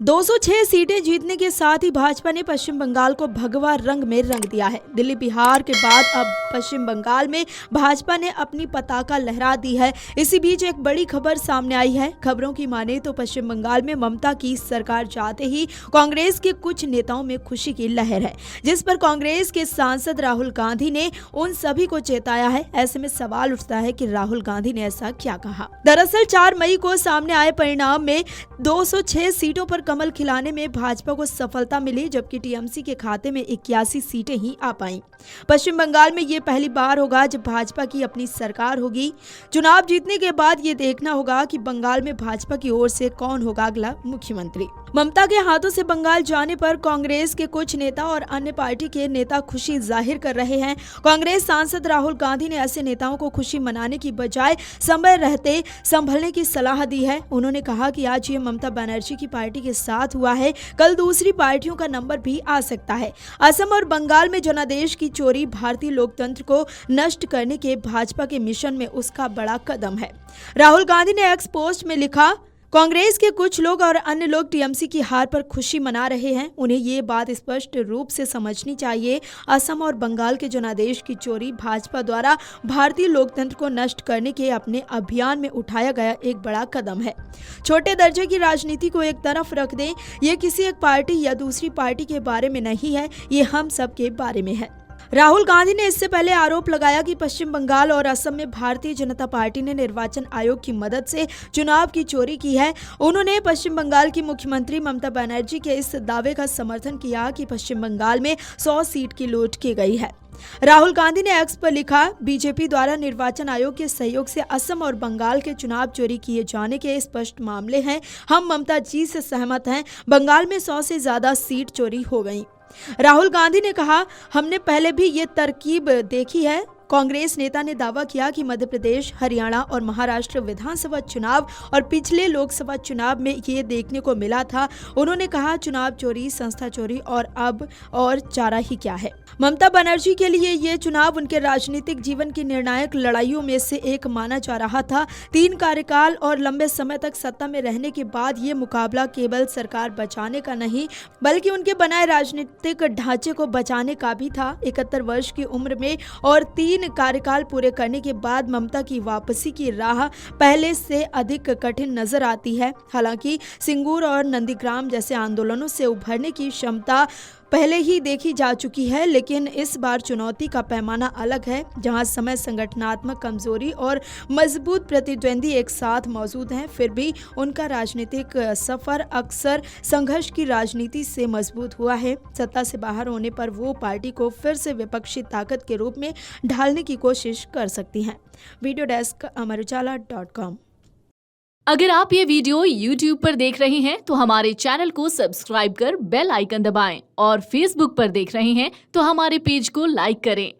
206 सीटें जीतने के साथ ही भाजपा ने पश्चिम बंगाल को भगवा रंग में रंग दिया है। दिल्ली बिहार के बाद अब पश्चिम बंगाल में भाजपा ने अपनी पताका लहरा दी है। इसी बीच एक बड़ी खबर सामने आई है। खबरों की माने तो पश्चिम बंगाल में ममता की सरकार जाते ही कांग्रेस के कुछ नेताओं में खुशी की लहर है, जिस पर कांग्रेस के सांसद राहुल गांधी ने उन सभी को चेताया है। ऐसे में सवाल उठता है कि राहुल गांधी ने ऐसा क्या कहा। दरअसल 4 मई को सामने आए परिणाम में 206 सीटों पर कमल खिलाने में भाजपा को सफलता मिली, जबकि टीएमसी के खाते में 81 सीटें ही आ पाईं। पश्चिम बंगाल में ये पहली बार होगा जब भाजपा की अपनी सरकार होगी। चुनाव जीतने के बाद ये देखना होगा कि बंगाल में भाजपा की ओर से कौन होगा अगला मुख्यमंत्री। ममता के हाथों से बंगाल जाने पर कांग्रेस के कुछ नेता और अन्य पार्टी के नेता खुशी जाहिर कर रहे हैं। कांग्रेस सांसद राहुल गांधी ने ऐसे नेताओं को खुशी मनाने की बजाय समय रहते संभलने की सलाह दी है। उन्होंने कहा कि आज ये ममता बनर्जी की पार्टी के साथ हुआ है, कल दूसरी पार्टियों का नंबर भी आ सकता है। असम और बंगाल में जनादेश की चोरी भारतीय लोकतंत्र को नष्ट करने के भाजपा के मिशन में उसका बड़ा कदम है। राहुल गांधी ने एक्स पोस्ट में लिखा, कांग्रेस के कुछ लोग और अन्य लोग टीएमसी की हार पर खुशी मना रहे हैं। उन्हें ये बात स्पष्ट रूप से समझनी चाहिए। असम और बंगाल के जनादेश की चोरी भाजपा द्वारा भारतीय लोकतंत्र को नष्ट करने के अपने अभियान में उठाया गया एक बड़ा कदम है। छोटे दर्जे की राजनीति को एक तरफ रख दें। ये किसी एक पार्टी या दूसरी पार्टी के बारे में नहीं है, ये हम सब के बारे में है। राहुल गांधी ने इससे पहले आरोप लगाया कि पश्चिम बंगाल और असम में भारतीय जनता पार्टी ने निर्वाचन आयोग की मदद से चुनाव की चोरी की है। उन्होंने पश्चिम बंगाल की मुख्यमंत्री ममता बनर्जी के इस दावे का समर्थन किया कि पश्चिम बंगाल में 100 सीट की लूट की गई है। राहुल गांधी ने एक्स पर लिखा, बीजेपी द्वारा निर्वाचन आयोग के सहयोग से असम और बंगाल के चुनाव चोरी किए जाने के स्पष्ट मामले हैं। हम ममता जी से सहमत हैं। बंगाल में 100 से ज्यादा सीट चोरी हो गई। राहुल गांधी ने कहा, हमने पहले भी ये तरकीब देखी है। कांग्रेस नेता ने दावा किया कि मध्य प्रदेश, हरियाणा और महाराष्ट्र विधानसभा चुनाव और पिछले लोकसभा चुनाव में ये देखने को मिला था। उन्होंने कहा, चुनाव चोरी, संस्था चोरी और अब और चारा ही क्या है। ममता बनर्जी के लिए ये चुनाव उनके राजनीतिक जीवन की निर्णायक लड़ाइयों में से एक माना जा रहा था। 3 कार्यकाल और लंबे समय तक सत्ता में रहने के बाद ये मुकाबला केवल सरकार बचाने का नहीं, बल्कि उनके बनाए राजनीतिक ढांचे को बचाने का भी था। 71 वर्ष की उम्र में और 3 कार्यकाल पूरे करने के बाद ममता की वापसी की राह पहले से अधिक कठिन नजर आती है। हालांकि सिंगूर और नंदीग्राम जैसे आंदोलनों से उभरने की क्षमता पहले ही देखी जा चुकी है, लेकिन इस बार चुनौती का पैमाना अलग है, जहां समय, संगठनात्मक कमजोरी और मजबूत प्रतिद्वंदी एक साथ मौजूद हैं। फिर भी उनका राजनीतिक सफर अक्सर संघर्ष की राजनीति से मजबूत हुआ है। सत्ता से बाहर होने पर वो पार्टी को फिर से विपक्षी ताकत के रूप में ढालने की कोशिश कर सकती हैं। Video desk amarujala.com। अगर आप ये वीडियो YouTube पर देख रहे हैं तो हमारे चैनल को सब्सक्राइब कर बेल आइकन दबाएं और Facebook पर देख रहे हैं तो हमारे पेज को लाइक करें।